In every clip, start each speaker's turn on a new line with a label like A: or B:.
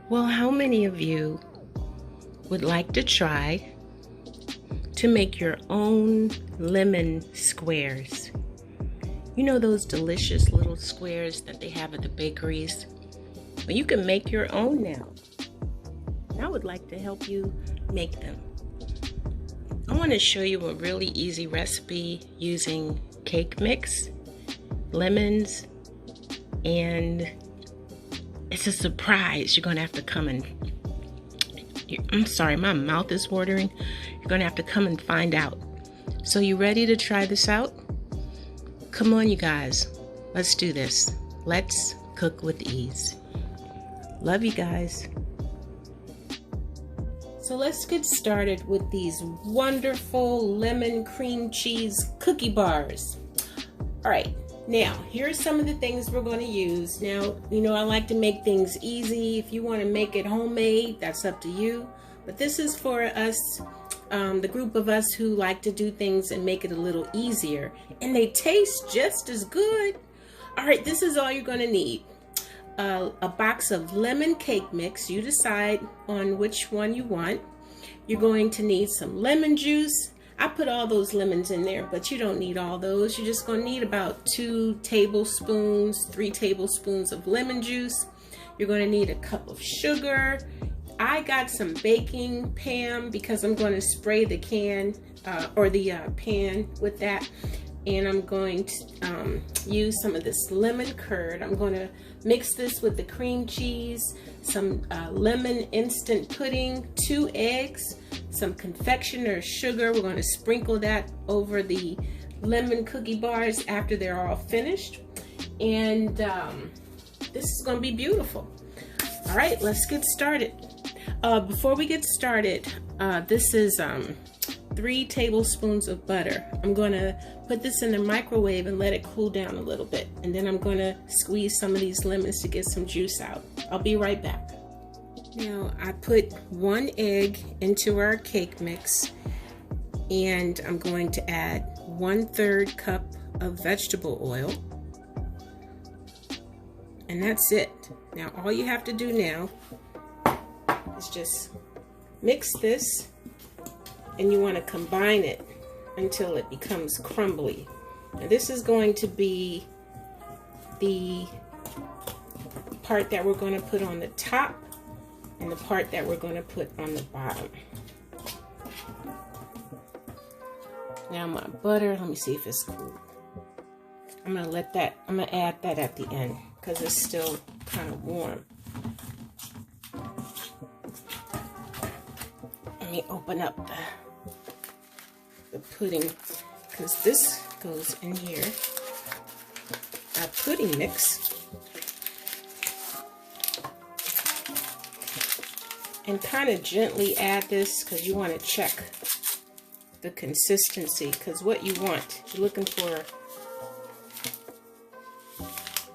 A: Well, how many of you would like to try to make your own lemon squares? You know those delicious little squares that they have at the bakeries? Well, you can make your own now. I would like to help you make them. I want to show you a really easy recipe using cake mix, lemons, and it's a surprise. You're going to have to come and, I'm sorry, my mouth is watering. You're going to have to come and find out. So you ready to try this out? Come on, you guys. Let's do this. Let's cook with ease. Love you guys. So let's get started with these wonderful lemon cream cheese cookie bars. All right. Now, here are some of the things we're going to use. Now, you know, I like to make things easy. If you want to make it homemade, that's up to you. But this is for us, the group of us who like to do things and make it a little easier. And they taste just as good. All right, this is all you're going to need. A box of lemon cake mix. You decide on which one you want. You're going to need some lemon juice. I put all those lemons in there, but you don't need all those. You're just going to need about 2 tablespoons, 3 tablespoons of lemon juice. You're going to need a cup of sugar. I got some baking pan because I'm going to spray the can or the pan with that. And I'm going to use some of this lemon curd. I'm going to mix this with the cream cheese, some lemon instant pudding, 2 eggs, some confectioner's sugar. We're going to sprinkle that over the lemon cookie bars after they're all finished. And this is going to be beautiful. All right, let's get started. Before we get started, this is 3 tablespoons of butter. I'm going to put this in the microwave and let it cool down a little bit. And then I'm going to squeeze some of these lemons to get some juice out. I'll be right back. Now, I put 1 egg into our cake mix, and I'm going to add 1/3 cup of vegetable oil. And that's it. Now, all you have to do now is just mix this, and you want to combine it until it becomes crumbly. Now, this is going to be the part that we're going to put on the top and the part that we're going to put on the bottom. Now my butter, let me see if it's cool. I'm going to add that at the end because it's still kind of warm. Let me open up the pudding because this goes in here. Our pudding mix. And kind of gently add this because you want to check the consistency, because what you want, you're looking for,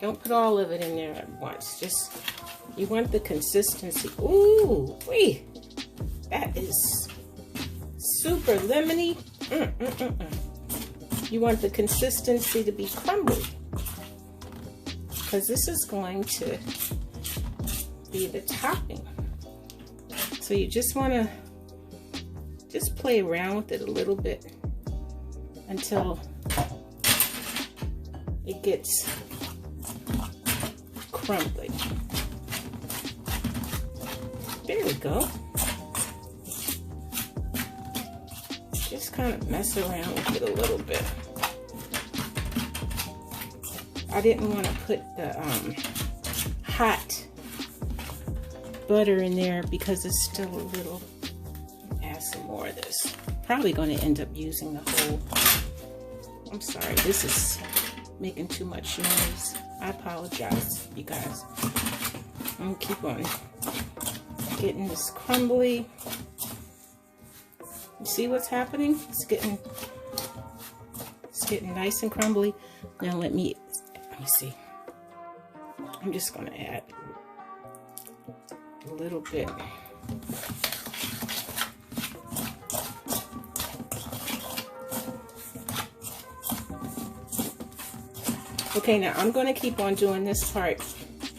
A: don't put all of it in there at once, just you want the consistency. Ooh wee, that is super lemony. You want the consistency to be crumbly because this is going to be the topping. So you just want to just play around with it a little bit until it gets crumbly. There we go. Just kind of mess around with it a little bit. I didn't want to put the hot butter in there because it's still a little. Add some more of this. Probably going to end up using the whole. I'm sorry, this is making too much noise. I apologize, you guys. I'm gonna keep on getting this crumbly. See what's happening? It's getting nice and crumbly. Now let me see. I'm just going to add a little bit. Okay, now I'm going to keep on doing this part,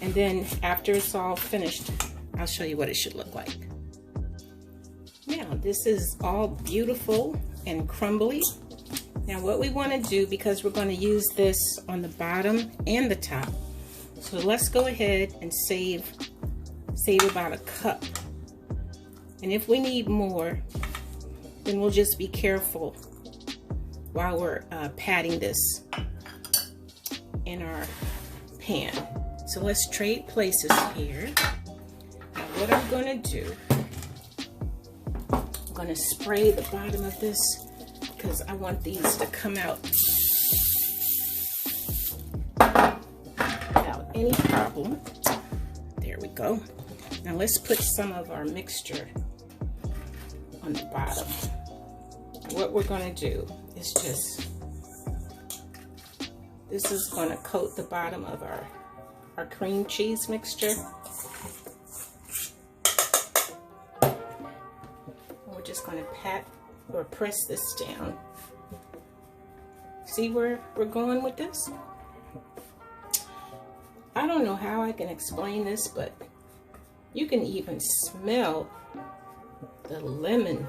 A: and then after it's all finished, I'll show you what it should look like. Now, this is all beautiful and crumbly. Now, what we want to do, because we're going to use this on the bottom and the top, so let's go ahead and save about a cup. And if we need more, then we'll just be careful while we're patting this in our pan. So let's trade places here. Now what I'm going to do, I'm going to spray the bottom of this because I want these to come out without any problem. There we go. Now let's put some of our mixture on the bottom. What we're going to do is this is going to coat the bottom of our cream cheese mixture. We're just going to pat or press this down. See where we're going with this? I don't know how I can explain this, but you can even smell the lemon.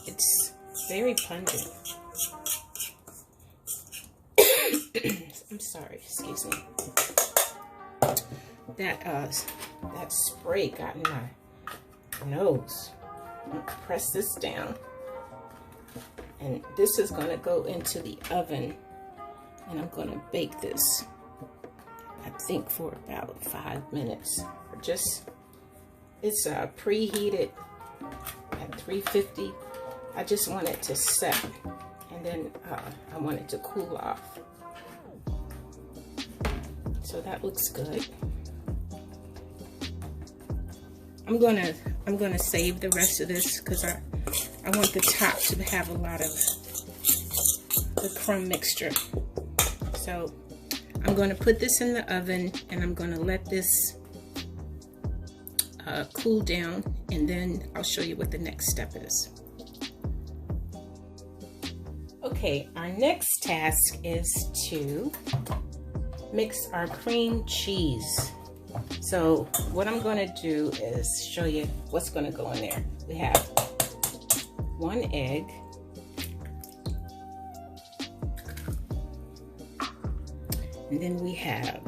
A: It's very pungent. I'm sorry, excuse me. That spray got in my nose. I'm gonna press this down, and this is gonna go into the oven, and I'm gonna bake this, I think, for about 5 minutes. It's preheated at 350. I just want it to set, and then I want it to cool off. So that looks good. I'm gonna save the rest of this because I want the top to have a lot of the crumb mixture. So I'm gonna put this in the oven, and I'm gonna let this cool down, and then I'll show you what the next step is. Okay, our next task is to mix our cream cheese. So what I'm going to do is show you what's going to go in there. We have 1 egg, and then we have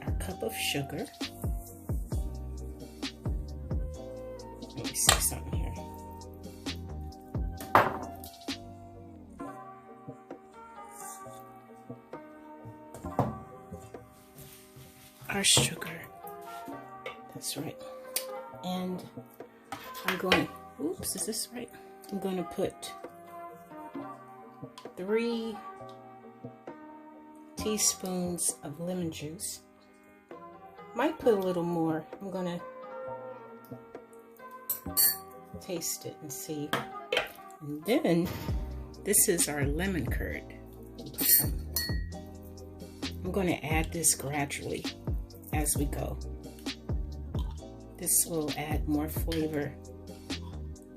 A: our cup of sugar. Let me see something here. Our sugar, that's right. And I'm going, oops, is this right? I'm going to put 3 teaspoons of lemon juice. Might put a little more. I'm going to taste it and see. And then this is our lemon curd. I'm going to add this gradually as we go. This will add more flavor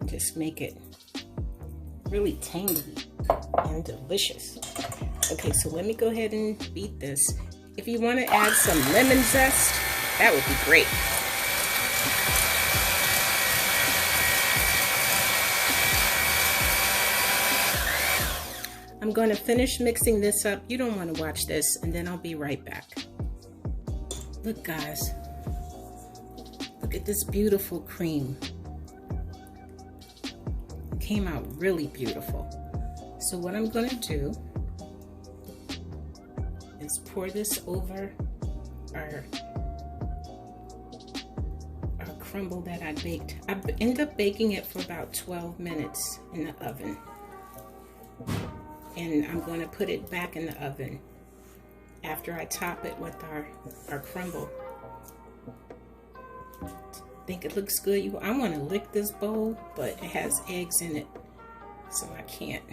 A: and just make it really tangy and delicious. Okay, so let me go ahead and beat this. If you want to add some lemon zest, that would be great. I'm going to finish mixing this up. You don't want to watch this, and then I'll be right back. Look, guys. Look at this beautiful cream. It came out really beautiful. So what I'm going to do is pour this over our crumble that I baked. I ended up baking it for about 12 minutes in the oven. And I'm going to put it back in the oven after I top it with our crumble. think it looks good. I want to lick this bowl, but it has eggs in it, so I can't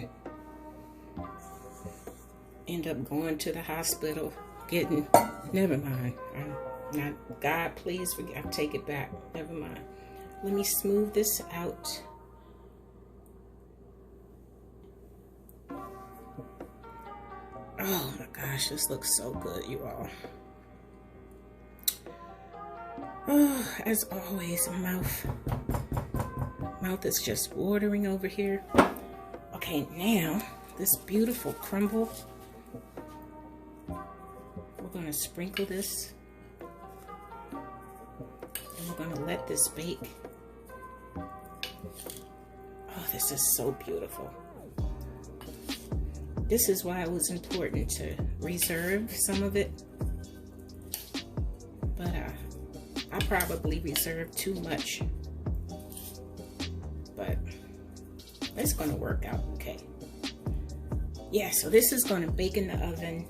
A: end up going to the hospital getting, never mind. I'm not, God, please forgive, I take it back. Never mind. Let me smooth this out. Oh my gosh, this looks so good, you all. Oh, as always, mouth is just watering over here. Okay, now this beautiful crumble, we're gonna sprinkle this, and we're gonna let this bake. Oh, this is so beautiful. This is why it was important to reserve some of it, but I probably reserved too much, but it's gonna work out okay. Yeah, so this is gonna bake in the oven.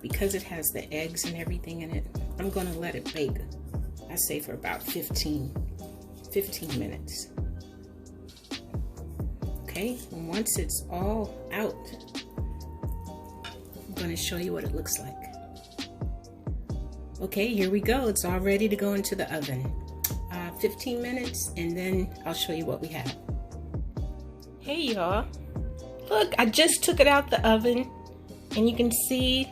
A: Because it has the eggs and everything in it, I'm gonna let it bake, I say for about 15 minutes. Okay, and once it's all out, I'm gonna show you what it looks like. Okay, here we go. It's all ready to go into the oven. 15 minutes, and then I'll show you what we have. Hey y'all, look, I just took it out the oven, and you can see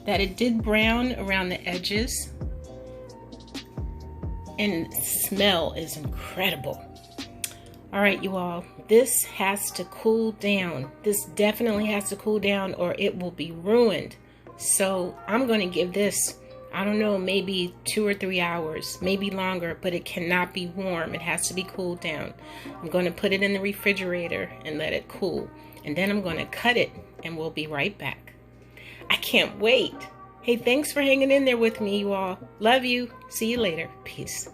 A: that it did brown around the edges, and the smell is incredible. All right, you all, this has to cool down. This definitely has to cool down or it will be ruined. So I'm going to give this, I don't know, maybe 2 or 3 hours, maybe longer, but it cannot be warm. It has to be cooled down. I'm going to put it in the refrigerator and let it cool. And then I'm going to cut it and we'll be right back. I can't wait. Hey, thanks for hanging in there with me, you all. Love you. See you later. Peace.